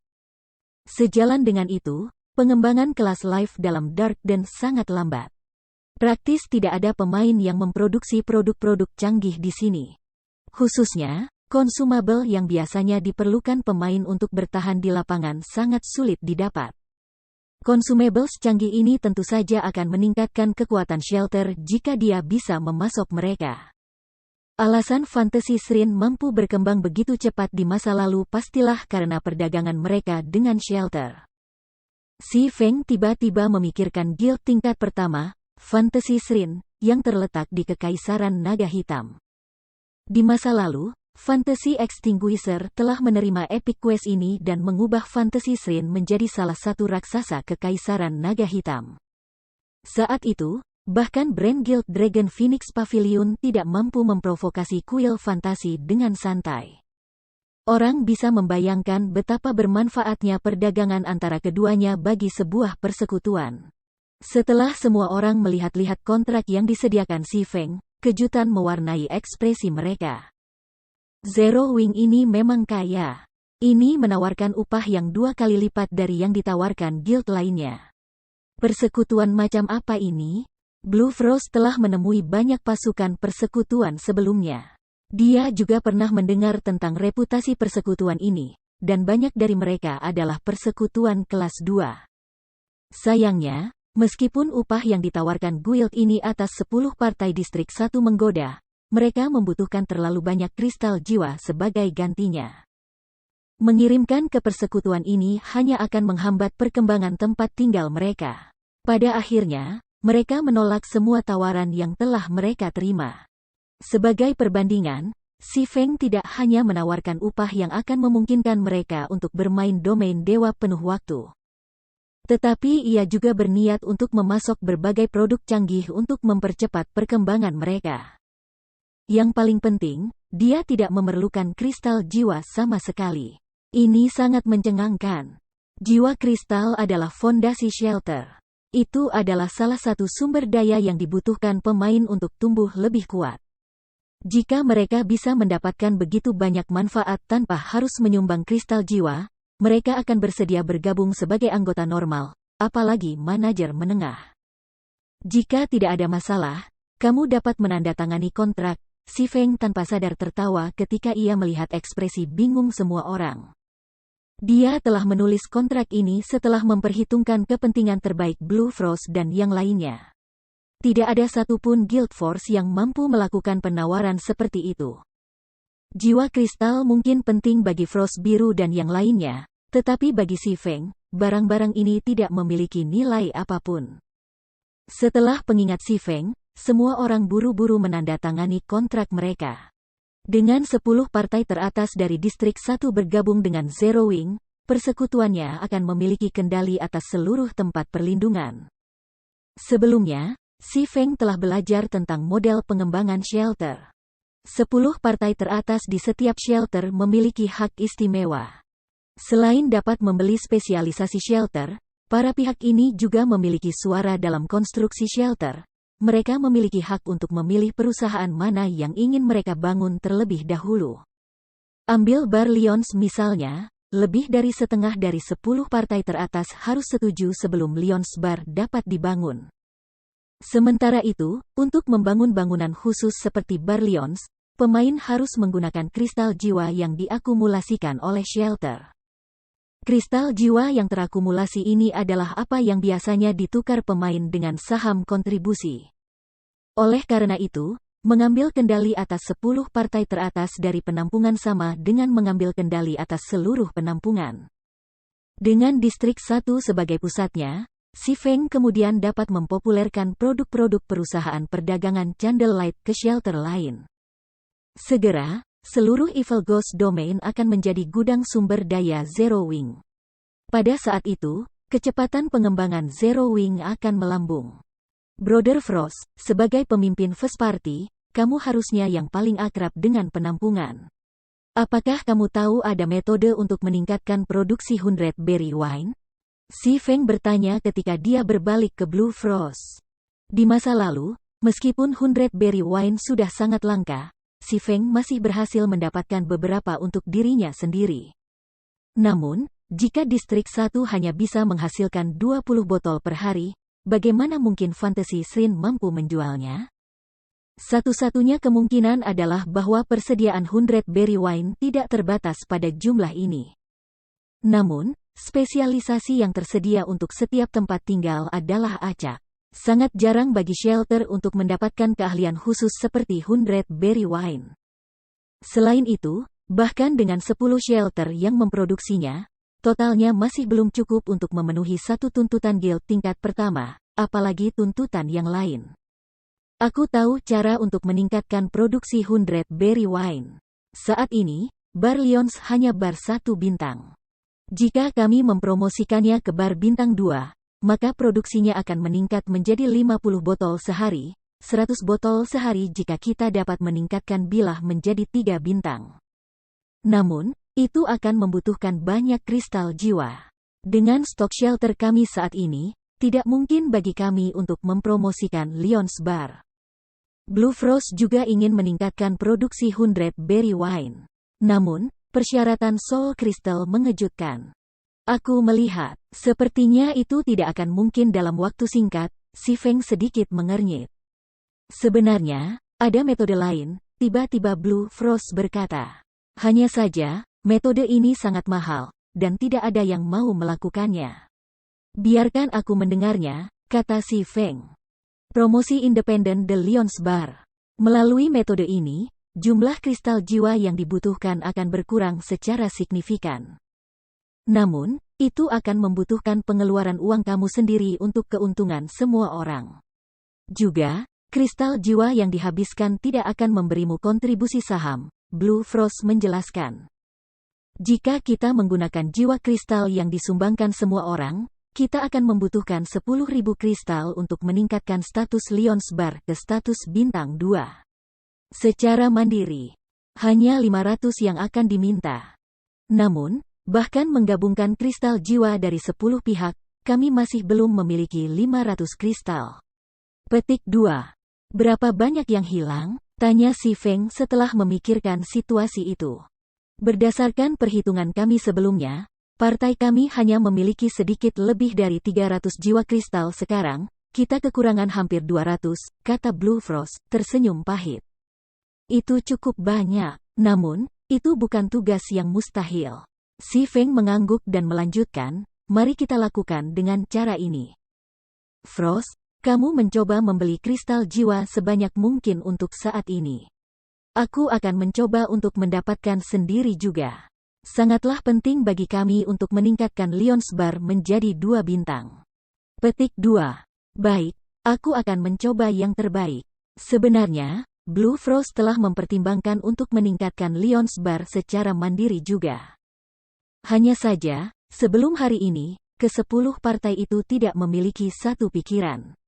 Sejalan dengan itu, pengembangan kelas live dalam Dark Den sangat lambat. Praktis tidak ada pemain yang memproduksi produk-produk canggih di sini. Khususnya, konsumabel yang biasanya diperlukan pemain untuk bertahan di lapangan sangat sulit didapat. Consumables canggih ini tentu saja akan meningkatkan kekuatan shelter jika dia bisa memasok mereka. Alasan Fantasy Shrine mampu berkembang begitu cepat di masa lalu pastilah karena perdagangan mereka dengan shelter. Si Feng tiba-tiba memikirkan guild tingkat pertama, Fantasy Shrine, yang terletak di Kekaisaran Naga Hitam. Di masa lalu, Fantasy Extinguisher telah menerima Epic Quest ini dan mengubah Fantasy Shrine menjadi salah satu raksasa Kekaisaran Naga Hitam. Saat itu, bahkan brand Guild Dragon Phoenix Pavilion tidak mampu memprovokasi kuil fantasi dengan santai. Orang bisa membayangkan betapa bermanfaatnya perdagangan antara keduanya bagi sebuah persekutuan. Setelah semua orang melihat-lihat kontrak yang disediakan Si Feng, kejutan mewarnai ekspresi mereka. Zero Wing ini memang kaya. Ini menawarkan upah yang 2 kali lipat dari yang ditawarkan guild lainnya. Persekutuan macam apa ini? Blue Frost telah menemui banyak pasukan persekutuan sebelumnya. Dia juga pernah mendengar tentang reputasi persekutuan ini, dan banyak dari mereka adalah persekutuan kelas 2. Sayangnya, meskipun upah yang ditawarkan guild ini atas 10 partai Distrik 1 menggoda, mereka membutuhkan terlalu banyak kristal jiwa sebagai gantinya. Mengirimkan ke persekutuan ini hanya akan menghambat perkembangan tempat tinggal mereka. Pada akhirnya, mereka menolak semua tawaran yang telah mereka terima. Sebagai perbandingan, Si Feng tidak hanya menawarkan upah yang akan memungkinkan mereka untuk bermain domain dewa penuh waktu. Tetapi ia juga berniat untuk memasok berbagai produk canggih untuk mempercepat perkembangan mereka. Yang paling penting, dia tidak memerlukan kristal jiwa sama sekali. Ini sangat mencengangkan. Jiwa kristal adalah fondasi shelter. Itu adalah salah satu sumber daya yang dibutuhkan pemain untuk tumbuh lebih kuat. Jika mereka bisa mendapatkan begitu banyak manfaat tanpa harus menyumbang kristal jiwa, mereka akan bersedia bergabung sebagai anggota normal, apalagi manajer menengah. Jika tidak ada masalah, kamu dapat menandatangani kontrak, Si Feng tanpa sadar tertawa ketika ia melihat ekspresi bingung semua orang. Dia telah menulis kontrak ini setelah memperhitungkan kepentingan terbaik Blue Frost dan yang lainnya. Tidak ada satupun Guild Force yang mampu melakukan penawaran seperti itu. Jiwa kristal mungkin penting bagi Frost Biru dan yang lainnya, tetapi bagi Si Feng, barang-barang ini tidak memiliki nilai apapun. Setelah pengingat Si Feng, semua orang buru-buru menandatangani kontrak mereka. Dengan 10 partai teratas dari Distrik 1 bergabung dengan Zero Wing, persekutuannya akan memiliki kendali atas seluruh tempat perlindungan. Sebelumnya, Si Feng telah belajar tentang model pengembangan shelter. 10 partai teratas di setiap shelter memiliki hak istimewa. Selain dapat membeli spesialisasi shelter, para pihak ini juga memiliki suara dalam konstruksi shelter. Mereka memiliki hak untuk memilih perusahaan mana yang ingin mereka bangun terlebih dahulu. Ambil Bar Lions misalnya, lebih dari setengah dari 10 partai teratas harus setuju sebelum Lions Bar dapat dibangun. Sementara itu, untuk membangun bangunan khusus seperti Bar Lions, pemain harus menggunakan kristal jiwa yang diakumulasikan oleh shelter. Kristal jiwa yang terakumulasi ini adalah apa yang biasanya ditukar pemain dengan saham kontribusi. Oleh karena itu, mengambil kendali atas 10 partai teratas dari penampungan sama dengan mengambil kendali atas seluruh penampungan. Dengan Distrik 1 sebagai pusatnya, Si Feng kemudian dapat mempopulerkan produk-produk perusahaan perdagangan Candlelight ke shelter lain. Segera, seluruh Evil Ghost Domain akan menjadi gudang sumber daya Zero Wing. Pada saat itu, kecepatan pengembangan Zero Wing akan melambung. Brother Frost, sebagai pemimpin First Party, kamu harusnya yang paling akrab dengan penampungan. Apakah kamu tahu ada metode untuk meningkatkan produksi 100 Berry Wine? Si Feng bertanya ketika dia berbalik ke Blue Frost. Di masa lalu, meskipun 100 Berry Wine sudah sangat langka, Si Feng masih berhasil mendapatkan beberapa untuk dirinya sendiri. Namun, jika Distrik 1 hanya bisa menghasilkan 20 botol per hari, bagaimana mungkin Fantasy Shrine mampu menjualnya? Satu-satunya kemungkinan adalah bahwa persediaan 100 Berry Wine tidak terbatas pada jumlah ini. Namun, spesialisasi yang tersedia untuk setiap tempat tinggal adalah acak. Sangat jarang bagi shelter untuk mendapatkan keahlian khusus seperti 100 Berry Wine. Selain itu, bahkan dengan 10 shelter yang memproduksinya, totalnya masih belum cukup untuk memenuhi satu tuntutan guild tingkat pertama, apalagi tuntutan yang lain. Aku tahu cara untuk meningkatkan produksi 100 Berry Wine. Saat ini, Bar Lions hanya bar 1 bintang. Jika kami mempromosikannya ke bar bintang 2, maka produksinya akan meningkat menjadi 50 botol sehari, 100 botol sehari jika kita dapat meningkatkan bilah menjadi 3 bintang. Namun, itu akan membutuhkan banyak kristal jiwa. Dengan stok shelter kami saat ini, tidak mungkin bagi kami untuk mempromosikan Lions Bar. Blue Frost juga ingin meningkatkan produksi 100 Berry Wine. Namun, persyaratan Soul Crystal mengejutkan. Aku melihat, sepertinya itu tidak akan mungkin dalam waktu singkat. Si Feng sedikit mengernyit. Sebenarnya, ada metode lain, tiba-tiba Blue Frost berkata. Hanya saja, metode ini sangat mahal, dan tidak ada yang mau melakukannya. Biarkan aku mendengarnya, kata Si Feng. Promosi independen The Lions Bar. Melalui metode ini, jumlah kristal jiwa yang dibutuhkan akan berkurang secara signifikan. Namun, itu akan membutuhkan pengeluaran uang kamu sendiri untuk keuntungan semua orang. Juga, kristal jiwa yang dihabiskan tidak akan memberimu kontribusi saham, Blue Frost menjelaskan. Jika kita menggunakan jiwa kristal yang disumbangkan semua orang, kita akan membutuhkan 10.000 kristal untuk meningkatkan status Lions Bar ke status bintang 2. Secara mandiri, hanya 500 yang akan diminta. Namun, bahkan menggabungkan kristal jiwa dari 10 pihak, kami masih belum memiliki 500 kristal. Petik 2. Berapa banyak yang hilang? Tanya Si Feng setelah memikirkan situasi itu. Berdasarkan perhitungan kami sebelumnya, partai kami hanya memiliki sedikit lebih dari 300 jiwa kristal sekarang, kita kekurangan hampir 200, kata Blue Frost, tersenyum pahit. Itu cukup banyak. Namun, itu bukan tugas yang mustahil. Si Feng mengangguk dan melanjutkan, mari kita lakukan dengan cara ini. Frost, kamu mencoba membeli kristal jiwa sebanyak mungkin untuk saat ini. Aku akan mencoba untuk mendapatkan sendiri juga. Sangatlah penting bagi kami untuk meningkatkan Lions Bar menjadi 2 bintang. Petik 2. Baik, aku akan mencoba yang terbaik. Sebenarnya, Blue Frost telah mempertimbangkan untuk meningkatkan Lions Bar secara mandiri juga. Hanya saja, sebelum hari ini, ke-10 partai itu tidak memiliki satu pikiran.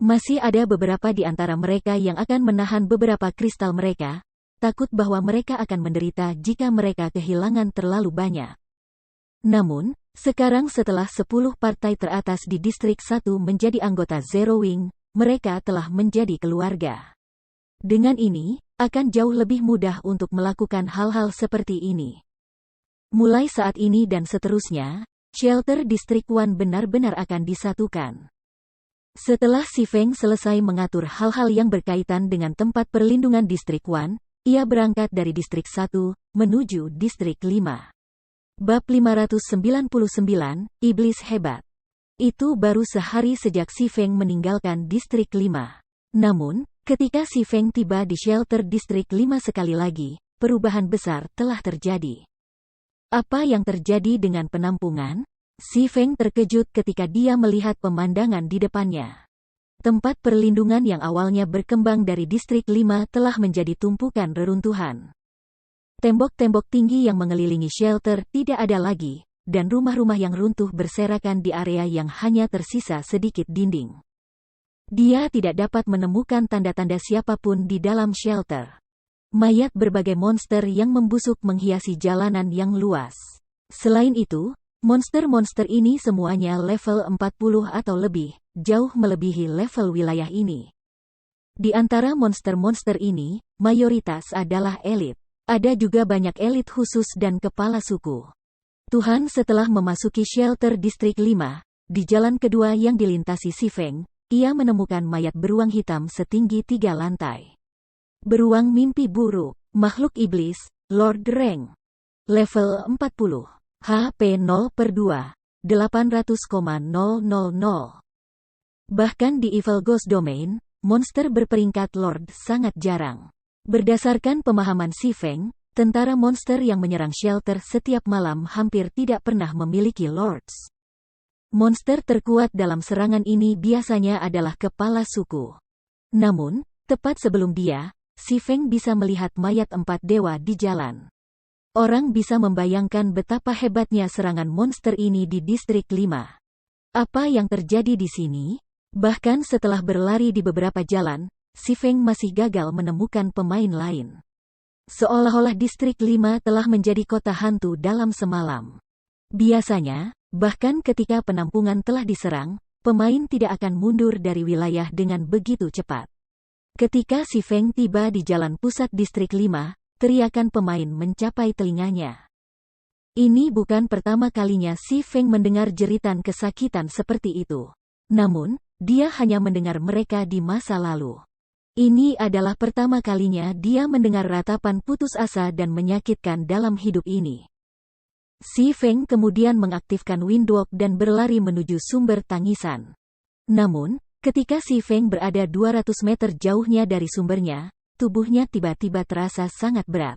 Masih ada beberapa di antara mereka yang akan menahan beberapa kristal mereka, takut bahwa mereka akan menderita jika mereka kehilangan terlalu banyak. Namun, sekarang setelah 10 partai teratas di Distrik 1 menjadi anggota Zero Wing, mereka telah menjadi keluarga. Dengan ini, akan jauh lebih mudah untuk melakukan hal-hal seperti ini. Mulai saat ini dan seterusnya, shelter Distrik 1 benar-benar akan disatukan. Setelah Si Feng selesai mengatur hal-hal yang berkaitan dengan tempat perlindungan Distrik 1, ia berangkat dari Distrik 1, menuju Distrik 5. Bab 599, Iblis Hebat. Itu baru sehari sejak Si Feng meninggalkan Distrik 5. Namun, ketika Si Feng tiba di shelter Distrik 5 sekali lagi, perubahan besar telah terjadi. Apa yang terjadi dengan penampungan? Si Feng terkejut ketika dia melihat pemandangan di depannya. Tempat perlindungan yang awalnya berkembang dari Distrik 5 telah menjadi tumpukan reruntuhan. Tembok-tembok tinggi yang mengelilingi shelter tidak ada lagi, dan rumah-rumah yang runtuh berserakan di area yang hanya tersisa sedikit dinding. Dia tidak dapat menemukan tanda-tanda siapapun di dalam shelter. Mayat berbagai monster yang membusuk menghiasi jalanan yang luas. Selain itu, monster-monster ini semuanya level 40 atau lebih, jauh melebihi level wilayah ini. Di antara monster-monster ini, mayoritas adalah elit. Ada juga banyak elit khusus dan kepala suku. Tuhan, setelah memasuki shelter Distrik 5, di jalan kedua yang dilintasi Si Feng, ia menemukan mayat beruang hitam setinggi 3 lantai. Beruang mimpi buruk, makhluk iblis, Lord Reng. Level 40. HP 0/2, 800,000. Bahkan di Evil Ghost Domain, monster berperingkat Lord sangat jarang. Berdasarkan pemahaman Si Feng, tentara monster yang menyerang shelter setiap malam hampir tidak pernah memiliki Lords. Monster terkuat dalam serangan ini biasanya adalah kepala suku. Namun, tepat sebelum dia, Si Feng bisa melihat mayat 4 dewa di jalan. Orang bisa membayangkan betapa hebatnya serangan monster ini di Distrik 5. Apa yang terjadi di sini? Bahkan setelah berlari di beberapa jalan, Si Feng masih gagal menemukan pemain lain. Seolah-olah Distrik 5 telah menjadi kota hantu dalam semalam. Biasanya, bahkan ketika penampungan telah diserang, pemain tidak akan mundur dari wilayah dengan begitu cepat. Ketika Si Feng tiba di jalan pusat Distrik 5, teriakan pemain mencapai telinganya. Ini bukan pertama kalinya Si Feng mendengar jeritan kesakitan seperti itu. Namun, dia hanya mendengar mereka di masa lalu. Ini adalah pertama kalinya dia mendengar ratapan putus asa dan menyakitkan dalam hidup ini. Si Feng kemudian mengaktifkan Windwalk dan berlari menuju sumber tangisan. Namun, ketika Si Feng berada 200 meter jauhnya dari sumbernya, tubuhnya tiba-tiba terasa sangat berat.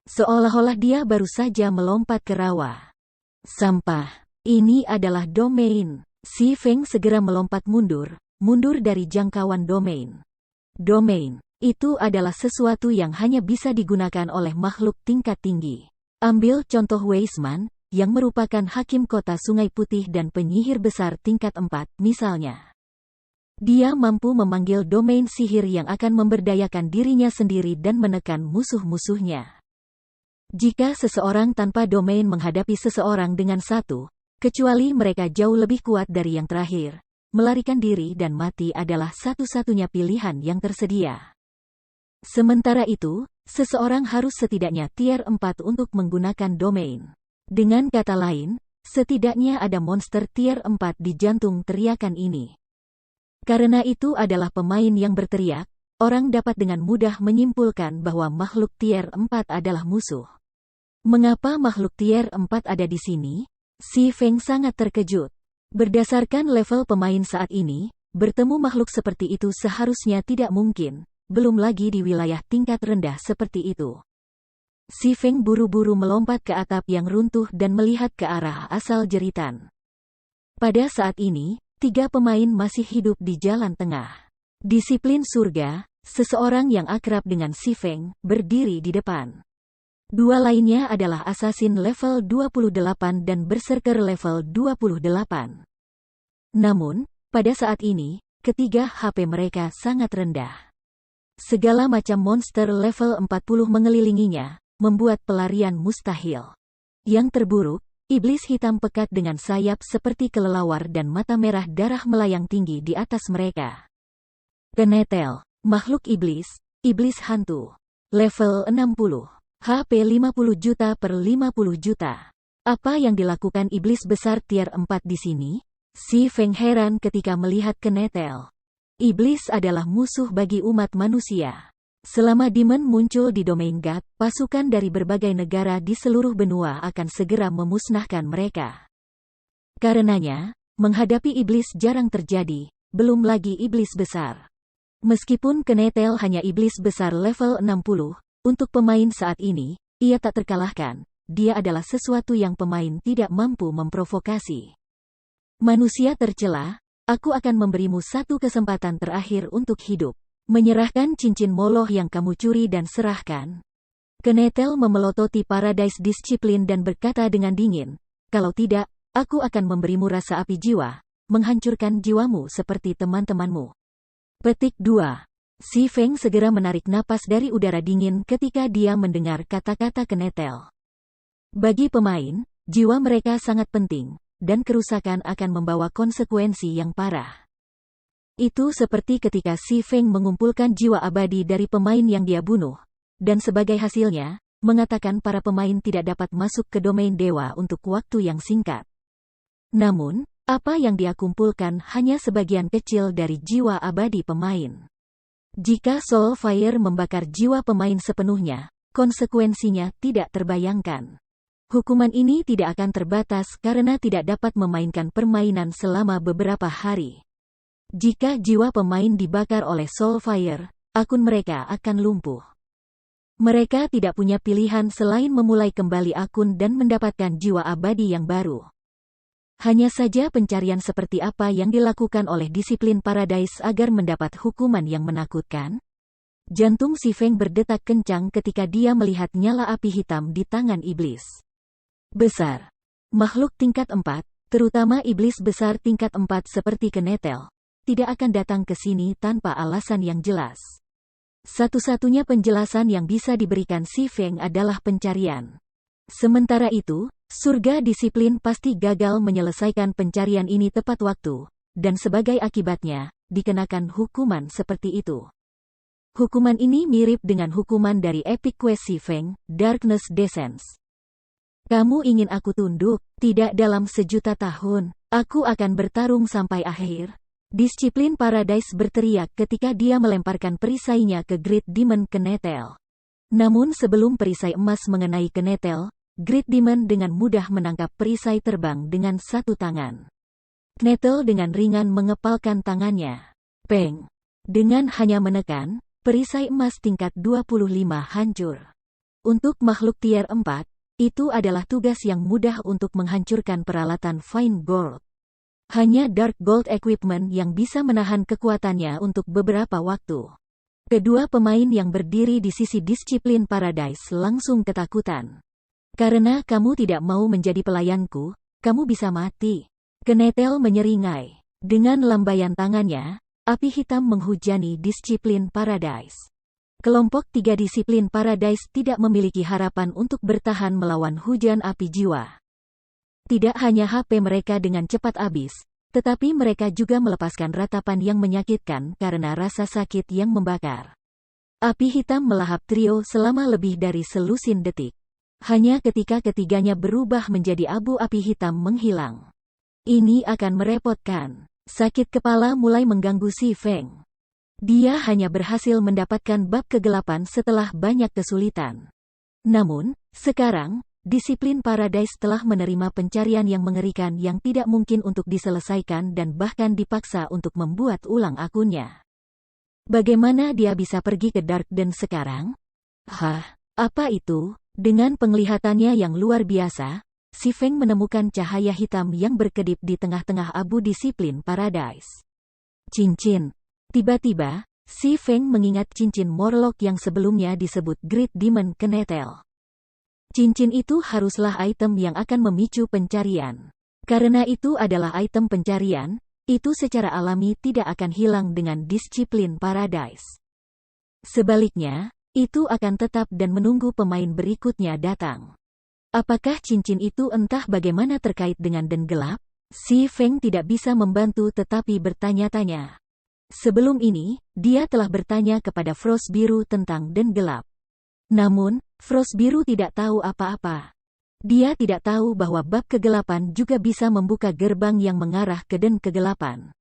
Seolah-olah dia baru saja melompat ke rawa. Sampah. Ini adalah domain. Si Feng segera melompat mundur dari jangkauan domain. Domain itu adalah sesuatu yang hanya bisa digunakan oleh makhluk tingkat tinggi. Ambil contoh Weisman, yang merupakan hakim kota Sungai Putih dan penyihir besar tingkat 4, misalnya. Dia mampu memanggil domain sihir yang akan memberdayakan dirinya sendiri dan menekan musuh-musuhnya. Jika seseorang tanpa domain menghadapi seseorang dengan satu, kecuali mereka jauh lebih kuat dari yang terakhir, melarikan diri dan mati adalah satu-satunya pilihan yang tersedia. Sementara itu, seseorang harus setidaknya tier 4 untuk menggunakan domain. Dengan kata lain, setidaknya ada monster tier 4 di jantung teriakan ini. Karena itu adalah pemain yang berteriak, orang dapat dengan mudah menyimpulkan bahwa makhluk tier 4 adalah musuh. Mengapa makhluk tier 4 ada di sini? Si Feng sangat terkejut. Berdasarkan level pemain saat ini, bertemu makhluk seperti itu seharusnya tidak mungkin, belum lagi di wilayah tingkat rendah seperti itu. Si Feng buru-buru melompat ke atap yang runtuh dan melihat ke arah asal jeritan. Pada saat ini, 3 pemain masih hidup di jalan tengah. Disiplin surga, seseorang yang akrab dengan Si Feng, berdiri di depan. 2 lainnya adalah assassin level 28 dan berserker level 28. Namun, pada saat ini, ketiga HP mereka sangat rendah. Segala macam monster level 40 mengelilinginya, membuat pelarian mustahil. Yang terburuk, iblis hitam pekat dengan sayap seperti kelelawar dan mata merah darah melayang tinggi di atas mereka. Kenetel, makhluk iblis hantu. Level 60. HP 50 juta per 50 juta. Apa yang dilakukan iblis besar tier 4 di sini? Si Feng heran ketika melihat Kenetel. Iblis adalah musuh bagi umat manusia. Selama demon muncul di domain God, pasukan dari berbagai negara di seluruh benua akan segera memusnahkan mereka. Karenanya, menghadapi iblis jarang terjadi, belum lagi iblis besar. Meskipun Kenetel hanya iblis besar level 60, untuk pemain saat ini, ia tak terkalahkan. Dia adalah sesuatu yang pemain tidak mampu memprovokasi. Manusia tercela, aku akan memberimu satu kesempatan terakhir untuk hidup. Menyerahkan cincin Moloch yang kamu curi dan serahkan. Kenetel memelototi Paradise Disiplin dan berkata dengan dingin, kalau tidak, aku akan memberimu rasa api jiwa, menghancurkan jiwamu seperti teman-temanmu. Petik 2. Si Feng segera menarik napas dari udara dingin ketika dia mendengar kata-kata Kenetel. Bagi pemain, jiwa mereka sangat penting, dan kerusakan akan membawa konsekuensi yang parah. Itu seperti ketika Si Feng mengumpulkan jiwa abadi dari pemain yang dia bunuh, dan sebagai hasilnya, mengatakan para pemain tidak dapat masuk ke domain dewa untuk waktu yang singkat. Namun, apa yang dia kumpulkan hanya sebagian kecil dari jiwa abadi pemain. Jika Soul Fire membakar jiwa pemain sepenuhnya, konsekuensinya tidak terbayangkan. Hukuman ini tidak akan terbatas karena tidak dapat memainkan permainan selama beberapa hari. Jika jiwa pemain dibakar oleh Soul Fire, akun mereka akan lumpuh. Mereka tidak punya pilihan selain memulai kembali akun dan mendapatkan jiwa abadi yang baru. Hanya saja pencarian seperti apa yang dilakukan oleh disiplin Paradise agar mendapat hukuman yang menakutkan? Jantung Si Feng berdetak kencang ketika dia melihat nyala api hitam di tangan iblis besar. Makhluk tingkat 4, terutama iblis besar tingkat 4 seperti Kenetel, tidak akan datang ke sini tanpa alasan yang jelas. Satu-satunya penjelasan yang bisa diberikan Si Feng adalah pencarian. Sementara itu, surga disiplin pasti gagal menyelesaikan pencarian ini tepat waktu, dan sebagai akibatnya, dikenakan hukuman seperti itu. Hukuman ini mirip dengan hukuman dari Epic Quest Si Feng, Darkness Descents. Kamu ingin aku tunduk? Tidak dalam sejuta tahun, aku akan bertarung sampai akhir. Disiplin Paradise berteriak ketika dia melemparkan perisainya ke Great Demon Kenetel. Namun sebelum perisai emas mengenai Kenetel, Great Demon dengan mudah menangkap perisai terbang dengan satu tangan. Kenetel dengan ringan mengepalkan tangannya. Peng! Dengan hanya menekan, perisai emas tingkat 25 hancur. Untuk makhluk tier 4, itu adalah tugas yang mudah untuk menghancurkan peralatan Fine Gold. Hanya Dark Gold Equipment yang bisa menahan kekuatannya untuk beberapa waktu. Kedua pemain yang berdiri di sisi disiplin Paradise langsung ketakutan. Karena kamu tidak mau menjadi pelayanku, kamu bisa mati. Kenetel menyeringai. Dengan lambaian tangannya, api hitam menghujani disiplin Paradise. Kelompok 3 disiplin Paradise tidak memiliki harapan untuk bertahan melawan hujan api jiwa. Tidak hanya HP mereka dengan cepat habis, tetapi mereka juga melepaskan ratapan yang menyakitkan karena rasa sakit yang membakar. Api hitam melahap trio selama lebih dari selusin detik. Hanya ketika ketiganya berubah menjadi abu api hitam menghilang. Ini akan merepotkan. Sakit kepala mulai mengganggu Si Feng. Dia hanya berhasil mendapatkan bab kegelapan setelah banyak kesulitan. Namun, sekarang, disiplin Paradise telah menerima pencarian yang mengerikan yang tidak mungkin untuk diselesaikan dan bahkan dipaksa untuk membuat ulang akunnya. Bagaimana dia bisa pergi ke Dark Den sekarang? Hah, apa itu? Dengan penglihatannya yang luar biasa, si Feng menemukan cahaya hitam yang berkedip di tengah-tengah abu disiplin Paradise. Cincin. Tiba-tiba, si Feng mengingat cincin Morlock yang sebelumnya disebut Great Demon Kenetel. Cincin itu haruslah item yang akan memicu pencarian. Karena itu adalah item pencarian, itu secara alami tidak akan hilang dengan disiplin Paradise. Sebaliknya, itu akan tetap dan menunggu pemain berikutnya datang. Apakah cincin itu entah bagaimana terkait dengan Den Gelap? Si Feng tidak bisa membantu tetapi bertanya-tanya. Sebelum ini, dia telah bertanya kepada Frost Biru tentang Den Gelap. Namun, Frost Biru tidak tahu apa-apa. Dia tidak tahu bahwa bab kegelapan juga bisa membuka gerbang yang mengarah ke Den Kegelapan.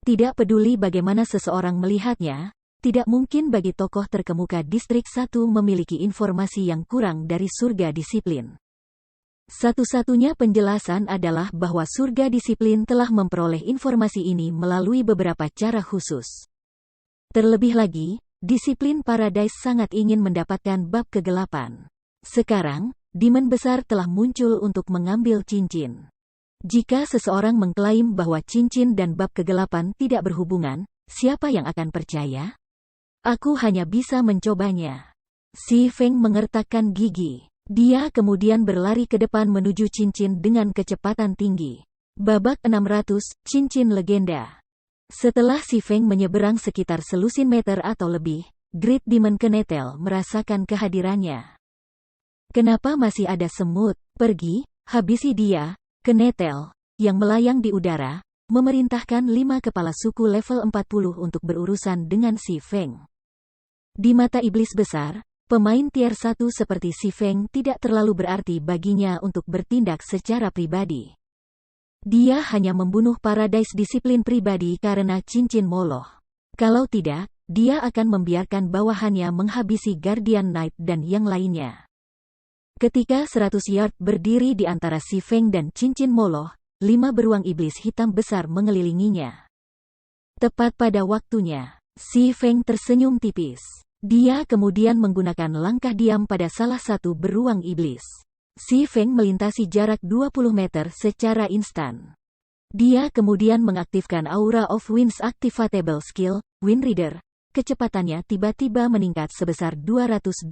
Tidak peduli bagaimana seseorang melihatnya, tidak mungkin bagi tokoh terkemuka Distrik 1 memiliki informasi yang kurang dari surga disiplin. Satu-satunya penjelasan adalah bahwa surga disiplin telah memperoleh informasi ini melalui beberapa cara khusus. Terlebih lagi, disiplin Paradise sangat ingin mendapatkan bab kegelapan. Sekarang, Demon besar telah muncul untuk mengambil cincin. Jika seseorang mengklaim bahwa cincin dan bab kegelapan tidak berhubungan, siapa yang akan percaya? Aku hanya bisa mencobanya. Si Feng mengertakkan gigi. Dia kemudian berlari ke depan menuju cincin dengan kecepatan tinggi. Babak 600, cincin legenda. Setelah si Feng menyeberang sekitar selusin meter atau lebih, Great Demon Kenetel merasakan kehadirannya. Kenapa masih ada semut? Pergi, habisi dia, Kenetel, yang melayang di udara, memerintahkan 5 kepala suku level 40 untuk berurusan dengan si Feng. Di mata iblis besar, pemain tier 1 seperti si Feng tidak terlalu berarti baginya untuk bertindak secara pribadi. Dia hanya membunuh Paradise disiplin pribadi karena cincin Moloch. Kalau tidak, dia akan membiarkan bawahannya menghabisi Guardian Knight dan yang lainnya. Ketika 100 yard berdiri di antara si Feng dan cincin Moloch, 5 beruang iblis hitam besar mengelilinginya. Tepat pada waktunya, si Feng tersenyum tipis. Dia kemudian menggunakan langkah diam pada salah satu beruang iblis. Si Feng melintasi jarak 20 meter secara instan. Dia kemudian mengaktifkan Aura of Winds Activatable Skill, Wind Reader. Kecepatannya tiba-tiba meningkat sebesar 220%.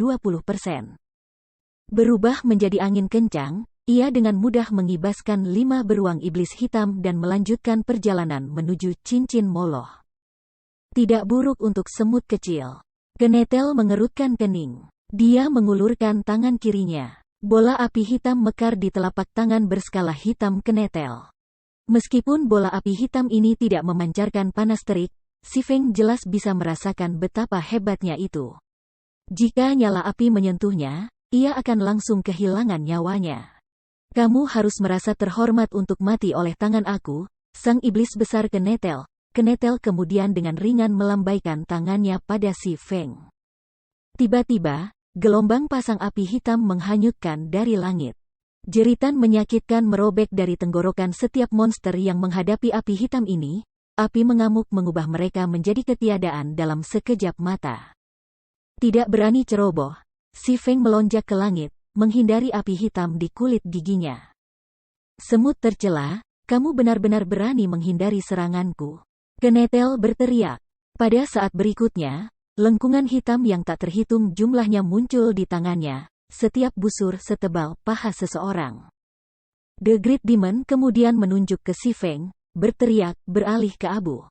Berubah menjadi angin kencang, ia dengan mudah mengibaskan 5 beruang iblis hitam dan melanjutkan perjalanan menuju cincin Moloch. Tidak buruk untuk semut kecil. Kenetel mengerutkan kening. Dia mengulurkan tangan kirinya. Bola api hitam mekar di telapak tangan berskala hitam Kenetel. Meskipun bola api hitam ini tidak memancarkan panas terik, si Feng jelas bisa merasakan betapa hebatnya itu. Jika nyala api menyentuhnya, ia akan langsung kehilangan nyawanya. Kamu harus merasa terhormat untuk mati oleh tangan aku, sang iblis besar Kenetel. Kenetel kemudian dengan ringan melambaikan tangannya pada si Feng. Tiba-tiba, gelombang pasang api hitam menghanyutkan dari langit. Jeritan menyakitkan merobek dari tenggorokan setiap monster yang menghadapi api hitam ini. Api mengamuk mengubah mereka menjadi ketiadaan dalam sekejap mata. Tidak berani ceroboh, si Feng melonjak ke langit, menghindari api hitam di kulit giginya. Semut tercela, kamu benar-benar berani menghindari seranganku. Kenetel berteriak. Pada saat berikutnya, lengkungan hitam yang tak terhitung jumlahnya muncul di tangannya, setiap busur setebal paha seseorang. The Great Demon kemudian menunjuk ke si Feng, berteriak, beralih ke abu.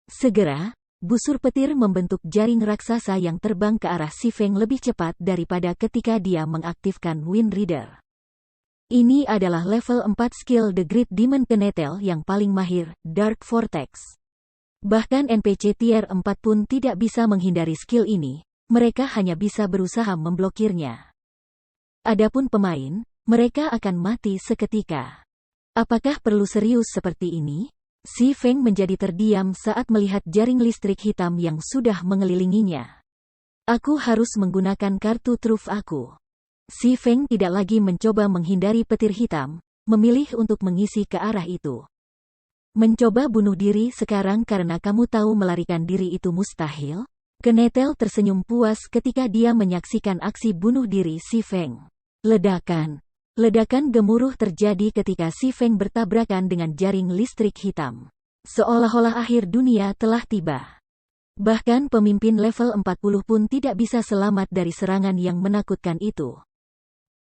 Segera, busur petir membentuk jaring raksasa yang terbang ke arah si Feng lebih cepat daripada ketika dia mengaktifkan Wind Reader. Ini adalah level 4 skill The Great Demon Kenetel yang paling mahir, Dark Vortex. Bahkan NPC tier 4 pun tidak bisa menghindari skill ini, mereka hanya bisa berusaha memblokirnya. Adapun pemain, mereka akan mati seketika. Apakah perlu serius seperti ini? Si Feng menjadi terdiam saat melihat jaring listrik hitam yang sudah mengelilinginya. Aku harus menggunakan kartu truf aku. Si Feng tidak lagi mencoba menghindari petir hitam, memilih untuk mengisi ke arah itu. Mencoba bunuh diri sekarang karena kamu tahu melarikan diri itu mustahil? Kenetel tersenyum puas ketika dia menyaksikan aksi bunuh diri si Feng. Ledakan. Ledakan gemuruh terjadi ketika si Feng bertabrakan dengan jaring listrik hitam. Seolah-olah akhir dunia telah tiba. Bahkan pemimpin level 40 pun tidak bisa selamat dari serangan yang menakutkan itu.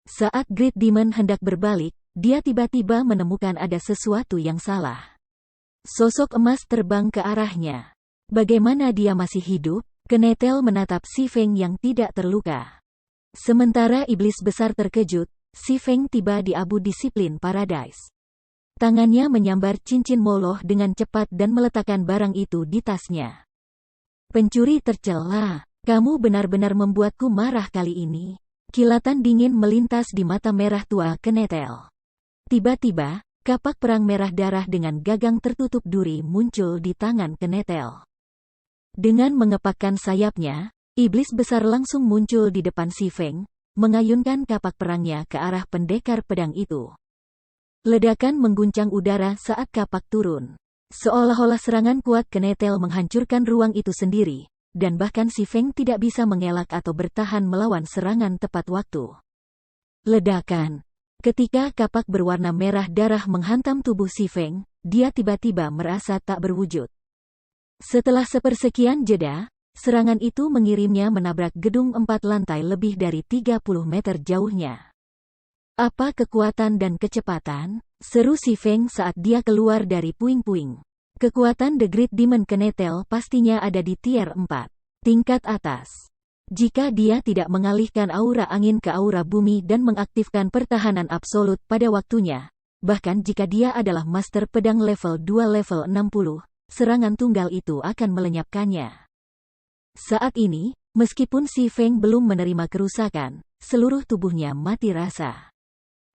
Saat Great Demon hendak berbalik, dia tiba-tiba menemukan ada sesuatu yang salah. Sosok emas terbang ke arahnya. Bagaimana dia masih hidup? Kenetel menatap si Feng yang tidak terluka. Sementara iblis besar terkejut, si Feng tiba di Abu Disiplin Paradise. Tangannya menyambar cincin moloh dengan cepat dan meletakkan barang itu di tasnya. Pencuri tercela, kamu benar-benar membuatku marah kali ini. Kilatan dingin melintas di mata merah tua Kenetel. Tiba-tiba, kapak perang merah darah dengan gagang tertutup duri muncul di tangan Kenetel. Dengan mengepakkan sayapnya, iblis besar langsung muncul di depan si Feng, mengayunkan kapak perangnya ke arah pendekar pedang itu. Ledakan mengguncang udara saat kapak turun. Seolah-olah serangan kuat Kenetel menghancurkan ruang itu sendiri, dan bahkan si Feng tidak bisa mengelak atau bertahan melawan serangan tepat waktu. Ledakan. Ketika kapak berwarna merah darah menghantam tubuh si Feng, dia tiba-tiba merasa tak berwujud. Setelah sepersekian jeda, serangan itu mengirimnya menabrak gedung 4 lantai lebih dari 30 meter jauhnya. Apa kekuatan dan kecepatan? Seru si Feng saat dia keluar dari puing-puing. Kekuatan The Great Demon Kenetel pastinya ada di tier 4, tingkat atas. Jika dia tidak mengalihkan aura angin ke aura bumi dan mengaktifkan pertahanan absolut pada waktunya, bahkan jika dia adalah master pedang level 2 level 60, serangan tunggal itu akan melenyapkannya. Saat ini, meskipun si Feng belum menerima kerusakan, seluruh tubuhnya mati rasa.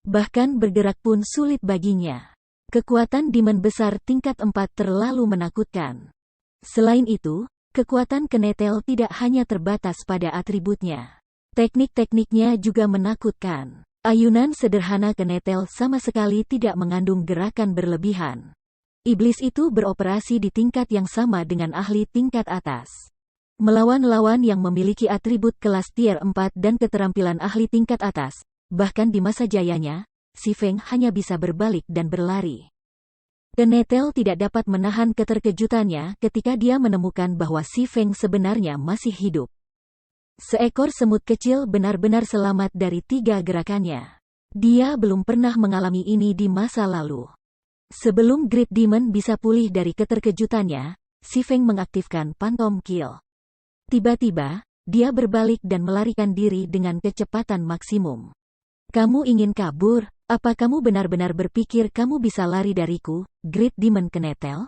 Bahkan bergerak pun sulit baginya. Kekuatan demon besar tingkat 4 terlalu menakutkan. Selain itu, kekuatan Kenetel tidak hanya terbatas pada atributnya. Teknik-tekniknya juga menakutkan. Ayunan sederhana Kenetel sama sekali tidak mengandung gerakan berlebihan. Iblis itu beroperasi di tingkat yang sama dengan ahli tingkat atas. Melawan lawan yang memiliki atribut kelas tier 4 dan keterampilan ahli tingkat atas, bahkan di masa jayanya, si Feng hanya bisa berbalik dan berlari. Kenetel tidak dapat menahan keterkejutannya ketika dia menemukan bahwa si Feng sebenarnya masih hidup. Seekor semut kecil benar-benar selamat dari 3 gerakannya. Dia belum pernah mengalami ini di masa lalu. Sebelum Great Demon bisa pulih dari keterkejutannya, si Feng mengaktifkan Phantom Kill. Tiba-tiba, dia berbalik dan melarikan diri dengan kecepatan maksimum. Kamu ingin kabur? Apa kamu benar-benar berpikir kamu bisa lari dariku, Great Demon Kenetel?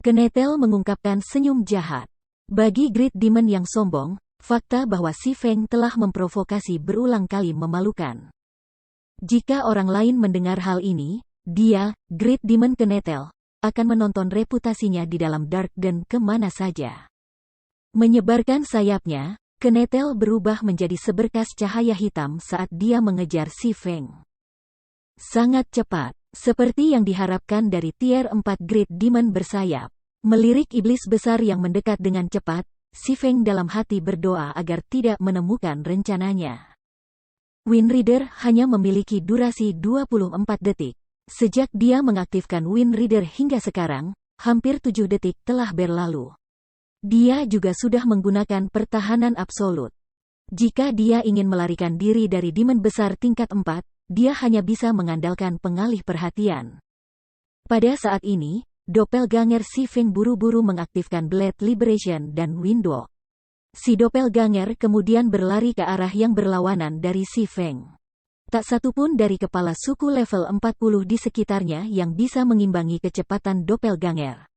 Kenetel mengungkapkan senyum jahat. Bagi Great Demon yang sombong, fakta bahwa si Feng telah memprovokasi berulang kali memalukan. Jika orang lain mendengar hal ini, dia, Great Demon Kenetel, akan menonton reputasinya di dalam Dark Den kemana saja. Menyebarkan sayapnya, Kenetel berubah menjadi seberkas cahaya hitam saat dia mengejar si Feng. Sangat cepat, seperti yang diharapkan dari tier 4 Great Demon bersayap. Melirik iblis besar yang mendekat dengan cepat, si Feng dalam hati berdoa agar tidak menemukan rencananya. Wind Reader hanya memiliki durasi 24 detik. Sejak dia mengaktifkan Wind Reader hingga sekarang, hampir 7 detik telah berlalu. Dia juga sudah menggunakan pertahanan absolut. Jika dia ingin melarikan diri dari demon besar tingkat 4, dia hanya bisa mengandalkan pengalih perhatian. Pada saat ini, Doppelganger si Feng buru-buru mengaktifkan Blade Liberation dan Windwalk. Si Doppelganger kemudian berlari ke arah yang berlawanan dari si Feng. Tak satu pun dari kepala suku level 40 di sekitarnya yang bisa mengimbangi kecepatan Doppelganger.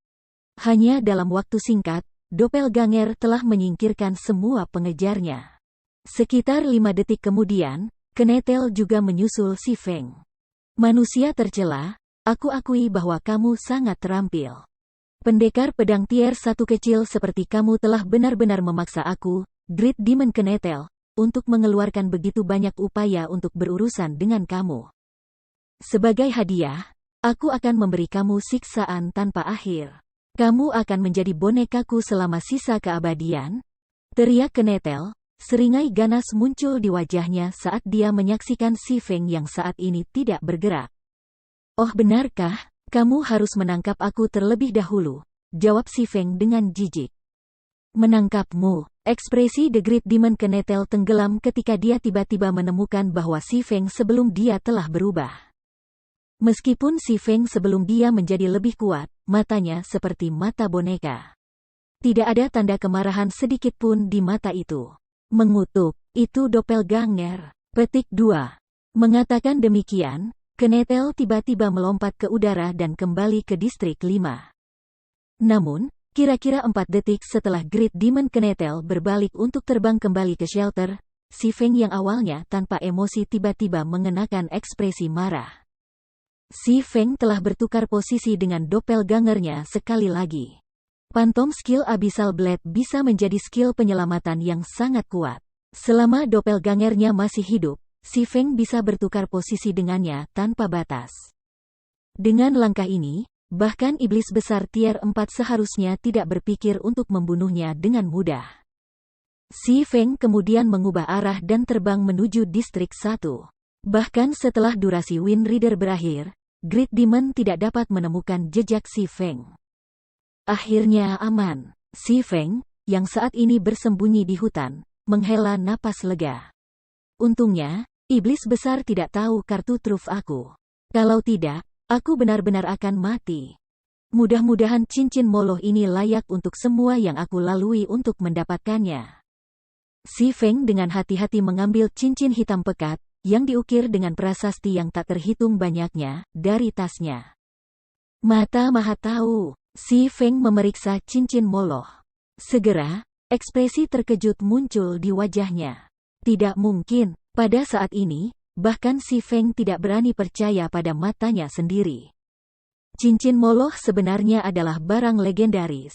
Hanya dalam waktu singkat, Doppelganger telah menyingkirkan semua pengejarnya. Sekitar 5 detik kemudian, Kenetel juga menyusul si Feng. Manusia tercela, aku akui bahwa kamu sangat terampil. Pendekar pedang tier 1 kecil seperti kamu telah benar-benar memaksa aku, Great Demon Kenetel, untuk mengeluarkan begitu banyak upaya untuk berurusan dengan kamu. Sebagai hadiah, aku akan memberi kamu siksaan tanpa akhir. Kamu akan menjadi bonekaku selama sisa keabadian, teriak Kenetel. Seringai ganas muncul di wajahnya saat dia menyaksikan Si Feng yang saat ini tidak bergerak. Oh benarkah, kamu harus menangkap aku terlebih dahulu, jawab Si Feng dengan jijik. Menangkapmu, ekspresi The Great Demon Kenetel tenggelam ketika dia tiba-tiba menemukan bahwa Si Feng sebelum dia telah berubah. Meskipun Si Feng sebelum dia menjadi lebih kuat, matanya seperti mata boneka. Tidak ada tanda kemarahan sedikit pun di mata itu. Mengutuk, itu doppelganger. Petik 2. Mengatakan demikian, Kenetel tiba-tiba melompat ke udara dan kembali ke distrik 5. Namun, kira-kira 4 detik setelah Great Demon Kenetel berbalik untuk terbang kembali ke shelter, Si Feng yang awalnya tanpa emosi tiba-tiba mengenakan ekspresi marah. Si Feng telah bertukar posisi dengan doppelgangernya sekali lagi. Phantom Skill Abyssal Blade bisa menjadi skill penyelamatan yang sangat kuat. Selama doppelgangernya masih hidup, Si Feng bisa bertukar posisi dengannya tanpa batas. Dengan langkah ini, bahkan iblis besar tier 4 seharusnya tidak berpikir untuk membunuhnya dengan mudah. Si Feng kemudian mengubah arah dan terbang menuju distrik 1. Bahkan setelah durasi Wind Rider berakhir, Great Demon tidak dapat menemukan jejak Si Feng. Akhirnya aman. Si Feng, yang saat ini bersembunyi di hutan, menghela napas lega. Untungnya, iblis besar tidak tahu kartu truf aku. Kalau tidak, aku benar-benar akan mati. Mudah-mudahan cincin moloh ini layak untuk semua yang aku lalui untuk mendapatkannya. Si Feng dengan hati-hati mengambil cincin hitam pekat, yang diukir dengan prasasti yang tak terhitung banyaknya, dari tasnya. Mata Maha Tahu. Si Feng memeriksa cincin moloh. Segera, ekspresi terkejut muncul di wajahnya. Tidak mungkin, pada saat ini, bahkan Si Feng tidak berani percaya pada matanya sendiri. Cincin moloh sebenarnya adalah barang legendaris.